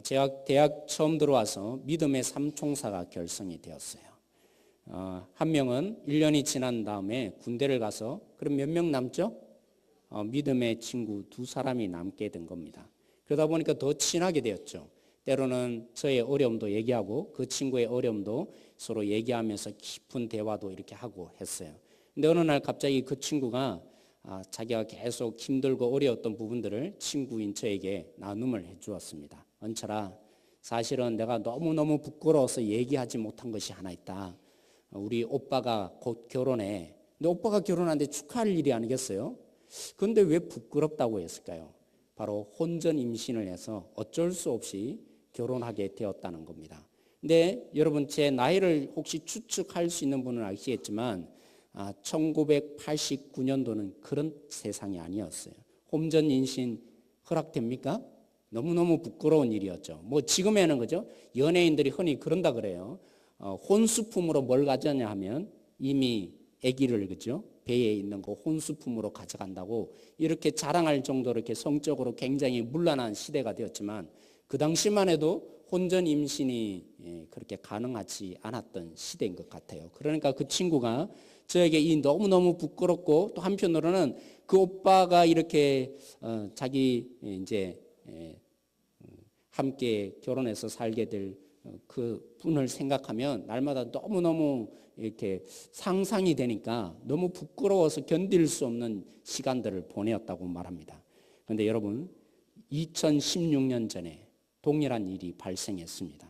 제가 대학 처음 들어와서 믿음의 삼총사가 결성이 되었어요. 한 명은 1년이 지난 다음에 군대를 가서 그럼 몇 명 남죠? 믿음의 친구 2사람이 남게 된 겁니다. 그러다 보니까 더 친하게 되었죠. 때로는 저의 어려움도 얘기하고 그 친구의 어려움도 서로 얘기하면서 깊은 대화도 이렇게 하고 했어요. 근데 어느 날 갑자기 그 친구가 자기가 계속 힘들고 어려웠던 부분들을 친구인 저에게 나눔을 해 주었습니다. 은철아, 사실은 내가 너무너무 부끄러워서 얘기하지 못한 것이 하나 있다. 우리 오빠가 곧 결혼해. 근데 오빠가 결혼하는데 축하할 일이 아니겠어요? 그런데 왜 부끄럽다고 했을까요? 바로 혼전 임신을 해서 어쩔 수 없이 결혼하게 되었다는 겁니다. 근데 여러분, 제 나이를 혹시 추측할 수 있는 분은 아시겠지만 1989년도는 그런 세상이 아니었어요. 혼전 임신 허락됩니까? 너무너무 부끄러운 일이었죠. 뭐 지금에는 그죠? 연예인들이 흔히 그런다 그래요. 혼수품으로 뭘 가져냐 하면 이미 아기를 그죠? 배에 있는 거 혼수품으로 가져간다고 이렇게 자랑할 정도로 이렇게 성적으로 굉장히 문란한 시대가 되었지만 그 당시만 해도 혼전 임신이 그렇게 가능하지 않았던 시대인 것 같아요. 그러니까 그 친구가 저에게 이 너무너무 부끄럽고 또 한편으로는 그 오빠가 이렇게 자기 이제 함께 결혼해서 살게 될 그 분을 생각하면 날마다 너무너무 이렇게 상상이 되니까 너무 부끄러워서 견딜 수 없는 시간들을 보내었다고 말합니다. 그런데 여러분, 2016년 전에 동일한 일이 발생했습니다.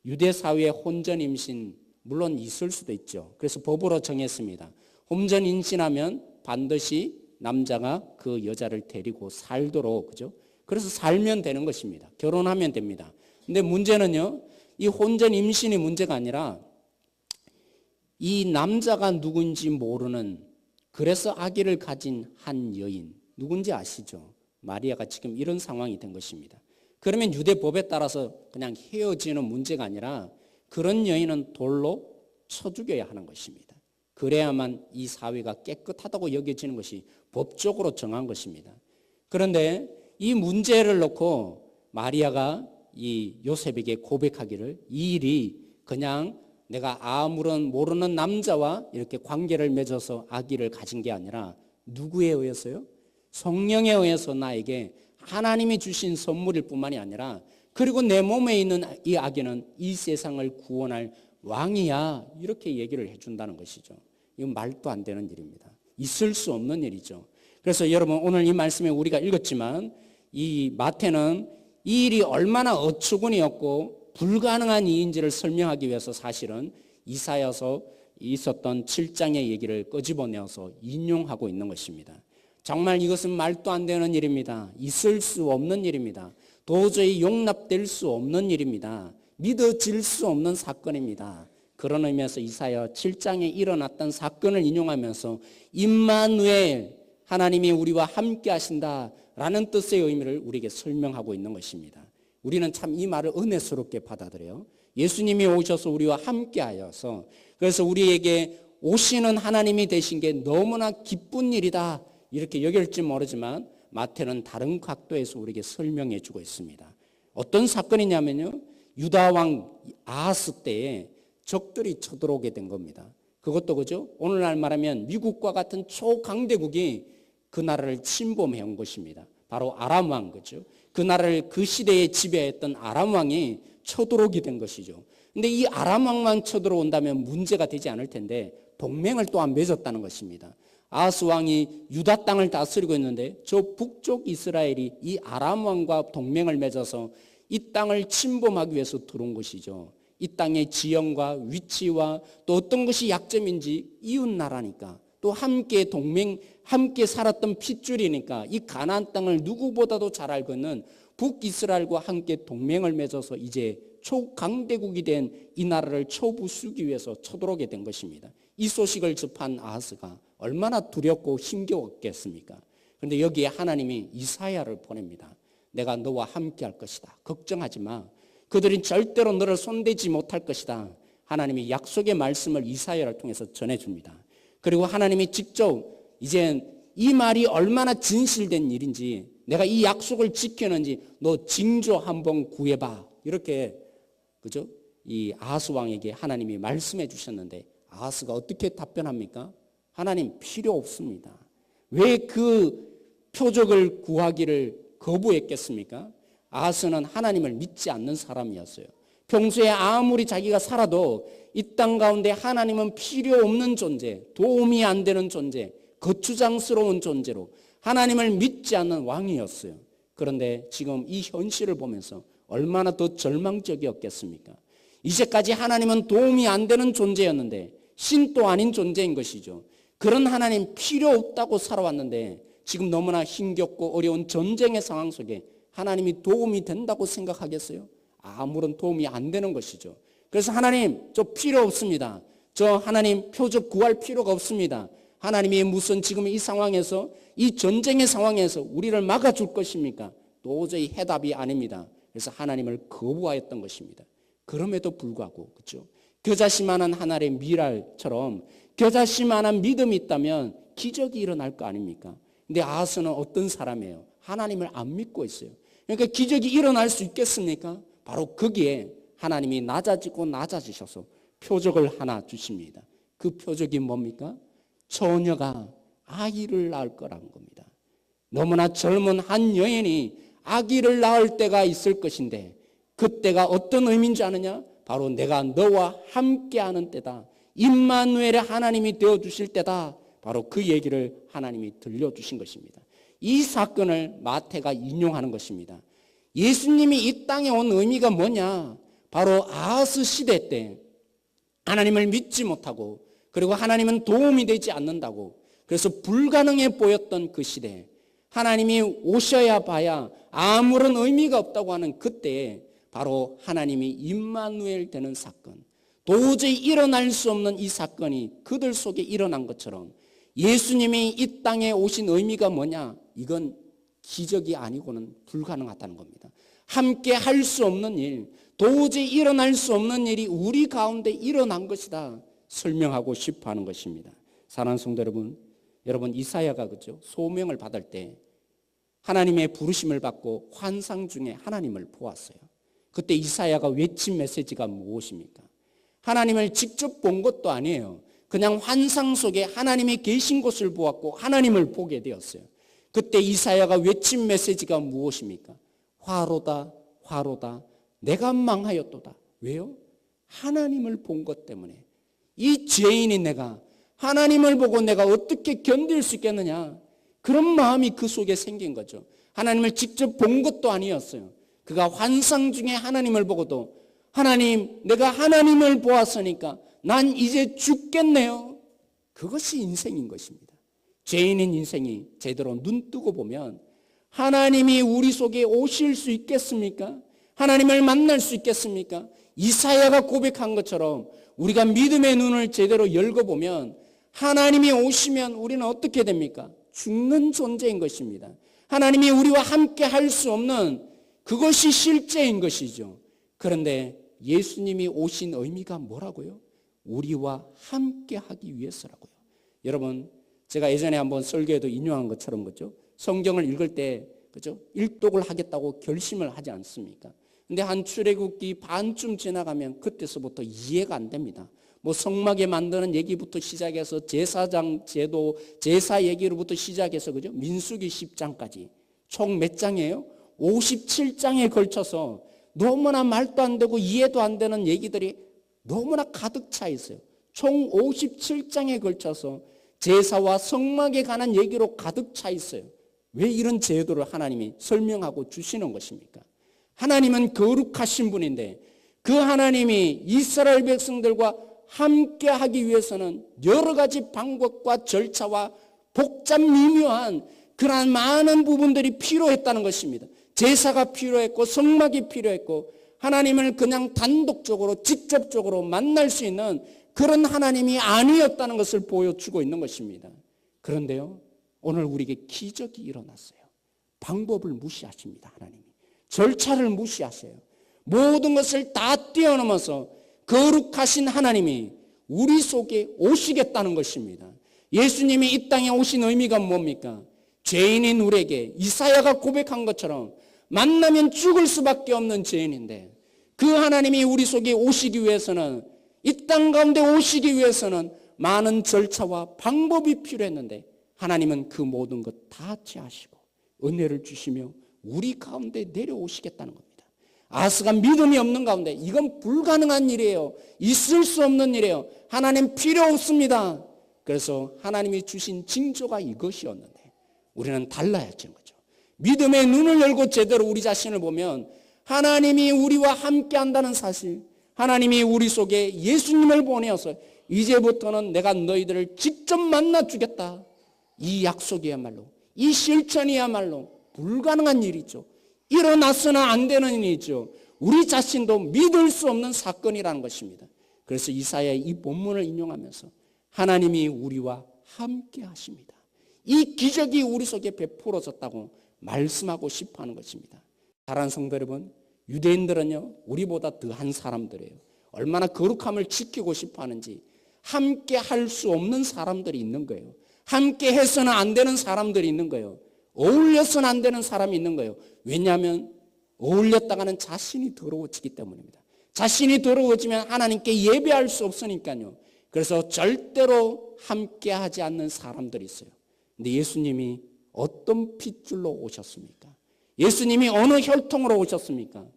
유대 사회에 혼전 임신 물론 있을 수도 있죠. 그래서 법으로 정했습니다. 혼전 임신하면 반드시 남자가 그 여자를 데리고 살도록 그죠? 그래서 살면 되는 것입니다. 결혼하면 됩니다. 근데 문제는요, 이 혼전 임신이 문제가 아니라 이 남자가 누군지 모르는, 그래서 아기를 가진 한 여인, 누군지 아시죠? 마리아가 지금 이런 상황이 된 것입니다. 그러면 유대법에 따라서 그냥 헤어지는 문제가 아니라 그런 여인은 돌로 쳐 죽여야 하는 것입니다. 그래야만 이 사회가 깨끗하다고 여겨지는 것이 법적으로 정한 것입니다. 그런데 이 문제를 놓고 마리아가 이 요셉에게 고백하기를, 이 일이 그냥 내가 아무런 모르는 남자와 이렇게 관계를 맺어서 아기를 가진 게 아니라 누구에 의해서요? 성령에 의해서 나에게 하나님이 주신 선물일 뿐만이 아니라 그리고 내 몸에 있는 이 아기는 이 세상을 구원할 왕이야, 이렇게 얘기를 해준다는 것이죠. 이건 말도 안 되는 일입니다. 있을 수 없는 일이죠. 그래서 여러분, 오늘 이 말씀에 우리가 읽었지만 이 마태는 이 일이 얼마나 어처구니였고 불가능한 일인지를 설명하기 위해서 사실은 이사야서 있었던 7장의 얘기를 끄집어내어서 인용하고 있는 것입니다. 정말 이것은 말도 안 되는 일입니다. 있을 수 없는 일입니다. 도저히 용납될 수 없는 일입니다. 믿어질 수 없는 사건입니다. 그런 의미에서 이사야 7장에 일어났던 사건을 인용하면서 임마누엘, 하나님이 우리와 함께 하신다라는 뜻의 의미를 우리에게 설명하고 있는 것입니다. 우리는 참 이 말을 은혜스럽게 받아들여요. 예수님이 오셔서 우리와 함께 하여서, 그래서 우리에게 오시는 하나님이 되신 게 너무나 기쁜 일이다, 이렇게 여길지 모르지만 마태는 다른 각도에서 우리에게 설명해 주고 있습니다. 어떤 사건이냐면요, 유다 왕 아하스 때에 적들이 쳐들어오게 된 겁니다. 그것도 그죠? 오늘날 말하면 미국과 같은 초강대국이 그 나라를 침범해 온 것입니다. 바로 아람 왕, 그죠? 그 나라를 그 시대에 지배했던 아람 왕이 쳐들어오게 된 것이죠. 근데 이 아람 왕만 쳐들어온다면 문제가 되지 않을 텐데 동맹을 또한 맺었다는 것입니다. 아하스 왕이 유다 땅을 다스리고 있는데 저 북쪽 이스라엘이 이 아람 왕과 동맹을 맺어서 이 땅을 침범하기 위해서 들어온 것이죠. 이 땅의 지형과 위치와 또 어떤 것이 약점인지, 이웃 나라니까, 또 함께 함께 살았던 핏줄이니까 이 가나안 땅을 누구보다도 잘 알고 있는 북이스라엘과 함께 동맹을 맺어서 이제 초강대국이 된 이 나라를 쳐부수기 위해서 쳐들어오게 된 것입니다. 이 소식을 접한 아하스가 얼마나 두렵고 힘겨웠겠습니까? 그런데 여기에 하나님이 이사야를 보냅니다. 내가 너와 함께 할 것이다. 걱정하지 마. 그들이 절대로 너를 손대지 못할 것이다. 하나님이 약속의 말씀을 이사야를 통해서 전해줍니다. 그리고 하나님이 직접 이제 이 말이 얼마나 진실된 일인지, 내가 이 약속을 지켰는지 너 징조 한번 구해봐, 이렇게 그죠? 이 아하스 왕에게 하나님이 말씀해 주셨는데 아하스가 어떻게 답변합니까? 하나님 필요 없습니다. 왜 그 표적을 구하기를 거부했겠습니까? 아하스는 하나님을 믿지 않는 사람이었어요. 평소에 아무리 자기가 살아도 이 땅 가운데 하나님은 필요 없는 존재, 도움이 안 되는 존재, 거추장스러운 존재로 하나님을 믿지 않는 왕이었어요. 그런데 지금 이 현실을 보면서 얼마나 더 절망적이었겠습니까? 이제까지 하나님은 도움이 안 되는 존재였는데 신도 아닌 존재인 것이죠. 그런 하나님 필요 없다고 살아왔는데 지금 너무나 힘겹고 어려운 전쟁의 상황 속에 하나님이 도움이 된다고 생각하겠어요? 아무런 도움이 안 되는 것이죠. 그래서 하나님 저 필요 없습니다. 저 하나님 표적 구할 필요가 없습니다. 하나님이 무슨 지금 이 상황에서 이 전쟁의 상황에서 우리를 막아줄 것입니까? 도저히 해답이 아닙니다. 그래서 하나님을 거부하였던 것입니다. 그럼에도 불구하고 그렇죠? 겨자씨만한 하나님의 미랄처럼 겨자씨만한 믿음이 있다면 기적이 일어날 거 아닙니까? 근데 아하스는 어떤 사람이에요? 하나님을 안 믿고 있어요. 그러니까 기적이 일어날 수 있겠습니까? 바로 거기에 하나님이 낮아지고 낮아지셔서 표적을 하나 주십니다. 그 표적이 뭡니까? 처녀가 아기를 낳을 거라는 겁니다. 너무나 젊은 한 여인이 아기를 낳을 때가 있을 것인데 그때가 어떤 의미인지 아느냐? 바로 내가 너와 함께하는 때다. 임마누엘의 하나님이 되어주실 때다. 바로 그 얘기를 하나님이 들려주신 것입니다. 이 사건을 마태가 인용하는 것입니다. 예수님이 이 땅에 온 의미가 뭐냐? 바로 아하스 시대 때 하나님을 믿지 못하고 그리고 하나님은 도움이 되지 않는다고 그래서 불가능해 보였던 그 시대에 하나님이 오셔야 봐야 아무런 의미가 없다고 하는 그때에 바로 하나님이 임마누엘 되는 사건, 도저히 일어날 수 없는 이 사건이 그들 속에 일어난 것처럼 예수님이 이 땅에 오신 의미가 뭐냐? 이건 기적이 아니고는 불가능하다는 겁니다. 함께 할 수 없는 일, 도저히 일어날 수 없는 일이 우리 가운데 일어난 것이다 설명하고 싶어 하는 것입니다. 사랑하는 성도 여러분 이사야가 그죠? 소명을 받을 때 하나님의 부르심을 받고 환상 중에 하나님을 보았어요. 그때 이사야가 외친 메시지가 무엇입니까? 하나님을 직접 본 것도 아니에요. 그냥 환상 속에 하나님이 계신 것을 보았고 하나님을 보게 되었어요. 그때 이사야가 외친 메시지가 무엇입니까? 화로다 화로다 내가 망하였도다. 왜요? 하나님을 본 것 때문에. 이 죄인인 내가 하나님을 보고 내가 어떻게 견딜 수 있겠느냐? 그런 마음이 그 속에 생긴 거죠. 하나님을 직접 본 것도 아니었어요. 그가 환상 중에 하나님을 보고도 하나님, 내가 하나님을 보았으니까 난 이제 죽겠네요. 그것이 인생인 것입니다. 죄인인 인생이 제대로 눈 뜨고 보면 하나님이 우리 속에 오실 수 있겠습니까? 하나님을 만날 수 있겠습니까? 이사야가 고백한 것처럼 우리가 믿음의 눈을 제대로 열고보면 하나님이 오시면 우리는 어떻게 됩니까? 죽는 존재인 것입니다. 하나님이 우리와 함께 할 수 없는 그것이 실제인 것이죠. 그런데 예수님이 오신 의미가 뭐라고요? 우리와 함께 하기 위해서라고요. 여러분, 제가 예전에 한번 설교에도 인용한 것처럼 그죠? 성경을 읽을 때 그죠? 일독을 하겠다고 결심을 하지 않습니까? 근데 한 출애굽기 반쯤 지나가면 그때서부터 이해가 안 됩니다. 뭐 성막에 만드는 얘기부터 시작해서 제사장 제도, 제사 얘기로부터 시작해서 그죠? 민수기 10장까지 총 몇 장이에요? 57장에 걸쳐서 너무나 말도 안 되고 이해도 안 되는 얘기들이 너무나 가득 차 있어요. 총 57장에 걸쳐서 제사와 성막에 관한 얘기로 가득 차 있어요. 왜 이런 제도를 하나님이 설명하고 주시는 것입니까? 하나님은 거룩하신 분인데 그 하나님이 이스라엘 백성들과 함께 하기 위해서는 여러 가지 방법과 절차와 복잡 미묘한 그러한 많은 부분들이 필요했다는 것입니다. 제사가 필요했고 성막이 필요했고 하나님을 그냥 단독적으로 직접적으로 만날 수 있는 그런 하나님이 아니었다는 것을 보여주고 있는 것입니다. 그런데요, 오늘 우리에게 기적이 일어났어요. 방법을 무시하십니다. 하나님이. 절차를 무시하세요. 모든 것을 다 뛰어넘어서 거룩하신 하나님이 우리 속에 오시겠다는 것입니다. 예수님이 이 땅에 오신 의미가 뭡니까? 죄인인 우리에게 이사야가 고백한 것처럼 만나면 죽을 수밖에 없는 죄인인데 그 하나님이 우리 속에 오시기 위해서는, 이 땅 가운데 오시기 위해서는 많은 절차와 방법이 필요했는데 하나님은 그 모든 것 다 취하시고 은혜를 주시며 우리 가운데 내려오시겠다는 겁니다. 아스가 믿음이 없는 가운데 이건 불가능한 일이에요. 있을 수 없는 일이에요. 하나님 필요 없습니다. 그래서 하나님이 주신 징조가 이것이었는데 우리는 달라야죠. 믿음의 눈을 열고 제대로 우리 자신을 보면 하나님이 우리와 함께 한다는 사실, 하나님이 우리 속에 예수님을 보내어서 이제부터는 내가 너희들을 직접 만나 주겠다. 이 약속이야말로, 이 실천이야말로 불가능한 일이죠. 일어났으나 안 되는 일이죠. 우리 자신도 믿을 수 없는 사건이라는 것입니다. 그래서 이사야의 이 본문을 인용하면서 하나님이 우리와 함께 하십니다. 이 기적이 우리 속에 베풀어졌다고 말씀하고 싶어 하는 것입니다. 사랑하는 성도 여러분, 유대인들은요, 우리보다 더한 사람들이에요. 얼마나 거룩함을 지키고 싶어 하는지 함께 할 수 없는 사람들이 있는 거예요. 함께 해서는 안 되는 사람들이 있는 거예요. 어울려서는 안 되는 사람이 있는 거예요. 왜냐하면 어울렸다가는 자신이 더러워지기 때문입니다. 자신이 더러워지면 하나님께 예배할 수 없으니까요. 그래서 절대로 함께 하지 않는 사람들이 있어요. 근데 예수님이 어떤 핏줄로 오셨습니까? 예수님이 어느 혈통으로 오셨습니까?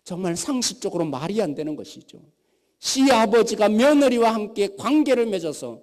정말 상식적으로 말이 안 되는 것이죠. 시아버지가 며느리와 함께 관계를 맺어서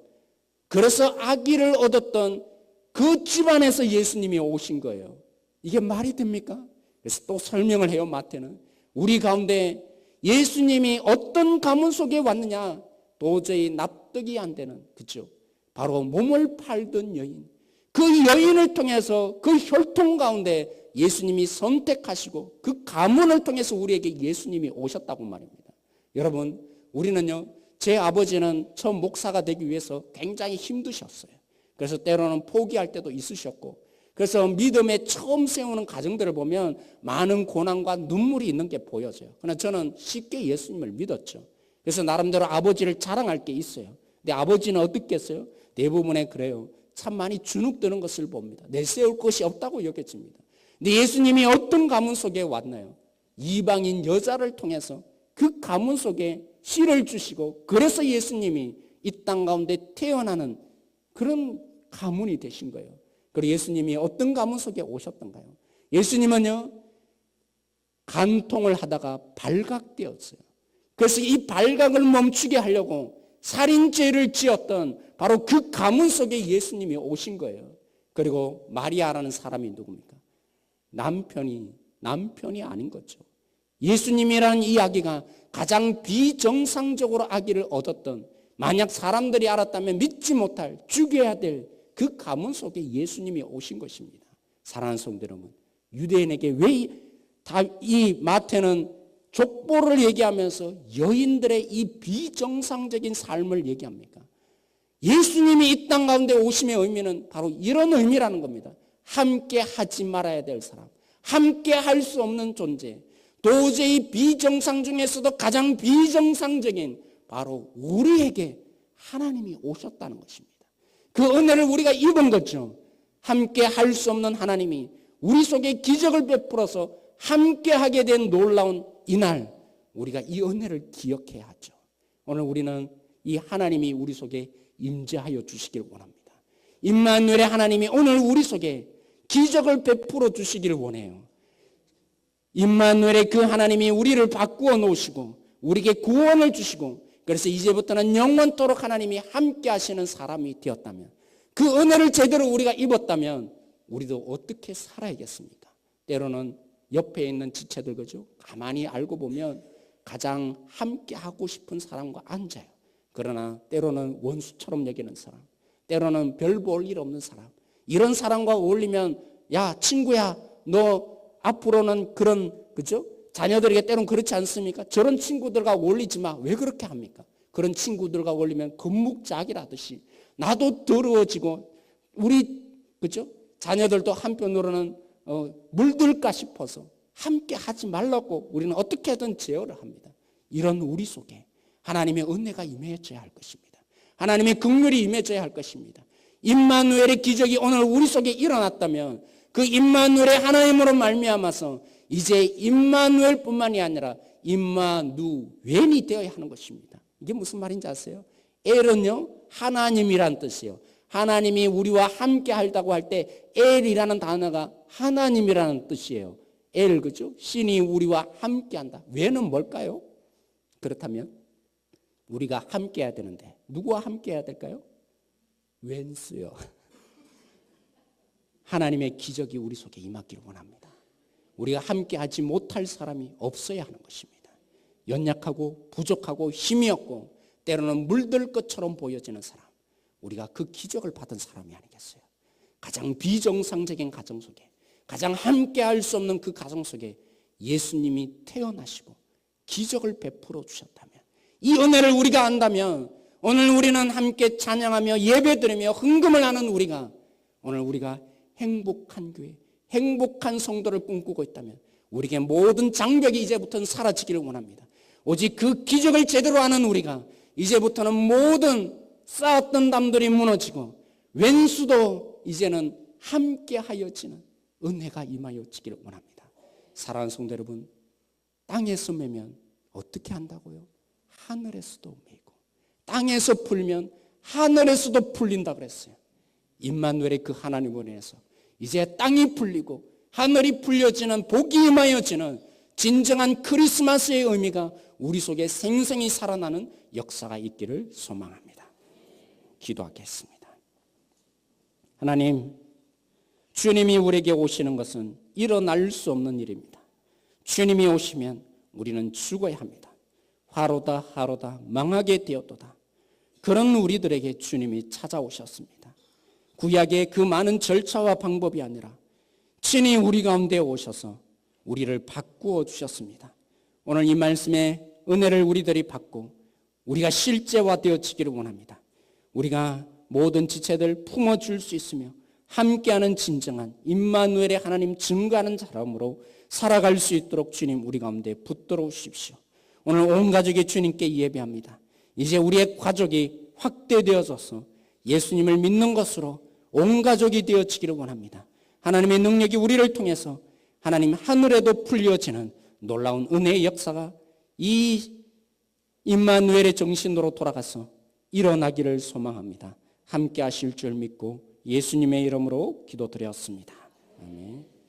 그래서 아기를 얻었던 그 집안에서 예수님이 오신 거예요. 이게 말이 됩니까? 그래서 또 설명을 해요. 마태는 우리 가운데 예수님이 어떤 가문 속에 왔느냐 도저히 납득이 안 되는, 그렇죠? 바로 몸을 팔던 여인, 그 여인을 통해서 그 혈통 가운데 예수님이 선택하시고 그 가문을 통해서 우리에게 예수님이 오셨다고 말입니다. 여러분, 우리는요, 제 아버지는 처음 목사가 되기 위해서 굉장히 힘드셨어요. 그래서 때로는 포기할 때도 있으셨고, 그래서 믿음에 처음 세우는 가정들을 보면 많은 고난과 눈물이 있는 게 보여져요. 그러나 저는 쉽게 예수님을 믿었죠. 그래서 나름대로 아버지를 자랑할 게 있어요. 근데 아버지는 어떻겠어요? 대부분에 그래요. 참 많이 주눅드는 것을 봅니다. 내세울 것이 없다고 여겨집니다. 근데 예수님이 어떤 가문 속에 왔나요? 이방인 여자를 통해서 그 가문 속에 씨를 주시고, 그래서 예수님이 이 땅 가운데 태어나는 그런 가문이 되신 거예요. 그리고 예수님이 어떤 가문 속에 오셨던가요? 예수님은요, 간통을 하다가 발각되었어요. 그래서 이 발각을 멈추게 하려고 살인죄를 지었던 바로 그 가문 속에 예수님이 오신 거예요. 그리고 마리아라는 사람이 누굽니까? 남편이 아닌 거죠. 예수님이라는 이 아기가 가장 비정상적으로 아기를 얻었던, 만약 사람들이 알았다면 믿지 못할, 죽여야 될 그 가문 속에 예수님이 오신 것입니다. 사랑하는 성도 여러분, 유대인에게 왜 이 마태는 족보를 얘기하면서 여인들의 이 비정상적인 삶을 얘기합니까? 예수님이 이 땅 가운데 오심의 의미는 바로 이런 의미라는 겁니다. 함께 하지 말아야 될 사람, 함께 할 수 없는 존재, 도저히 비정상 중에서도 가장 비정상적인 바로 우리에게 하나님이 오셨다는 것입니다. 그 은혜를 우리가 입은 거죠. 함께 할 수 없는 하나님이 우리 속에 기적을 베풀어서 함께 하게 된 놀라운 이날, 우리가 이 은혜를 기억해야 하죠. 오늘 우리는 이 하나님이 우리 속에 임재하여 주시길 원합니다. 임마누엘의 하나님이 오늘 우리 속에 기적을 베풀어 주시기를 원해요. 임마누엘의 그 하나님이 우리를 바꾸어 놓으시고 우리에게 구원을 주시고, 그래서 이제부터는 영원토록 하나님이 함께 하시는 사람이 되었다면, 그 은혜를 제대로 우리가 입었다면 우리도 어떻게 살아야겠습니까? 때로는 옆에 있는 지체들, 그죠? 가만히 알고 보면 가장 함께 하고 싶은 사람과 앉아요. 그러나 때로는 원수처럼 여기는 사람, 때로는 별 볼 일 없는 사람, 이런 사람과 어울리면 야 친구야 너 앞으로는 그런, 그죠? 자녀들에게 때로는 그렇지 않습니까? 저런 친구들과 어울리지 마. 왜 그렇게 합니까? 그런 친구들과 어울리면 금묵작이라듯이 나도 더러워지고 우리, 그죠? 자녀들도 한편으로는 물들까 싶어서 함께 하지 말라고 우리는 어떻게든 제어를 합니다. 이런 우리 속에 하나님의 은혜가 임해져야 할 것입니다. 하나님의 긍휼이 임해져야 할 것입니다. 임마누엘의 기적이 오늘 우리 속에 일어났다면 그 임마누엘의 하나님으로 말미암아서 이제 임마누엘뿐만이 아니라 임마누웬이 되어야 하는 것입니다. 이게 무슨 말인지 아세요? 엘은요 하나님이란 뜻이에요. 하나님이 우리와 함께 한다고 할 때 엘이라는 단어가 하나님이라는 뜻이에요. 엘, 그죠? 신이 우리와 함께 한다. 웬은 뭘까요? 그렇다면 우리가 함께 해야 되는데 누구와 함께 해야 될까요? 웬수요. 하나님의 기적이 우리 속에 임하기를 원합니다. 우리가 함께 하지 못할 사람이 없어야 하는 것입니다. 연약하고 부족하고 힘이 없고 때로는 물들 것처럼 보여지는 사람, 우리가 그 기적을 받은 사람이 아니겠어요? 가장 비정상적인 가정 속에, 가장 함께 할 수 없는 그 가정 속에 예수님이 태어나시고 기적을 베풀어 주셨다면, 이 은혜를 우리가 안다면 오늘 우리는 함께 찬양하며 예배드리며 헌금을 하는 우리가, 오늘 우리가 행복한 교회, 행복한 성도를 꿈꾸고 있다면 우리에게 모든 장벽이 이제부터는 사라지기를 원합니다. 오직 그 기적을 제대로 하는 우리가 이제부터는 모든 쌓았던 담들이 무너지고 왼수도 이제는 함께 하여지는 은혜가 임하여지기를 원합니다. 사랑하는 성도 여러분, 땅에서 매면 어떻게 한다고요? 하늘에서도 매고 땅에서 풀면 하늘에서도 풀린다 그랬어요. 임마누엘의 그 하나님으로 인해서 이제 땅이 풀리고 하늘이 풀려지는 복이 임하여지는 진정한 크리스마스의 의미가 우리 속에 생생히 살아나는 역사가 있기를 소망합니다. 기도하겠습니다. 하나님, 주님이 우리에게 오시는 것은 일어날 수 없는 일입니다. 주님이 오시면 우리는 죽어야 합니다. 화로다 하로다 망하게 되었도다. 그런 우리들에게 주님이 찾아오셨습니다. 구약의 그 많은 절차와 방법이 아니라 친히 우리 가운데 오셔서 우리를 바꾸어 주셨습니다. 오늘 이 말씀의 은혜를 우리들이 받고 우리가 실제화되어지기를 원합니다. 우리가 모든 지체들 품어줄 수 있으며 함께하는 진정한 임마누엘의 하나님 증거하는 사람으로 살아갈 수 있도록 주님 우리 가운데 붙들어 오십시오. 오늘 온 가족이 주님께 예배합니다. 이제 우리의 가족이 확대되어져서 예수님을 믿는 것으로 온 가족이 되어지기를 원합니다. 하나님의 능력이 우리를 통해서 하나님 하늘에도 풀려지는 놀라운 은혜의 역사가 이 임마누엘의 정신으로 돌아가서 일어나기를 소망합니다. 함께 하실 줄 믿고 예수님의 이름으로 기도드렸습니다. 아멘.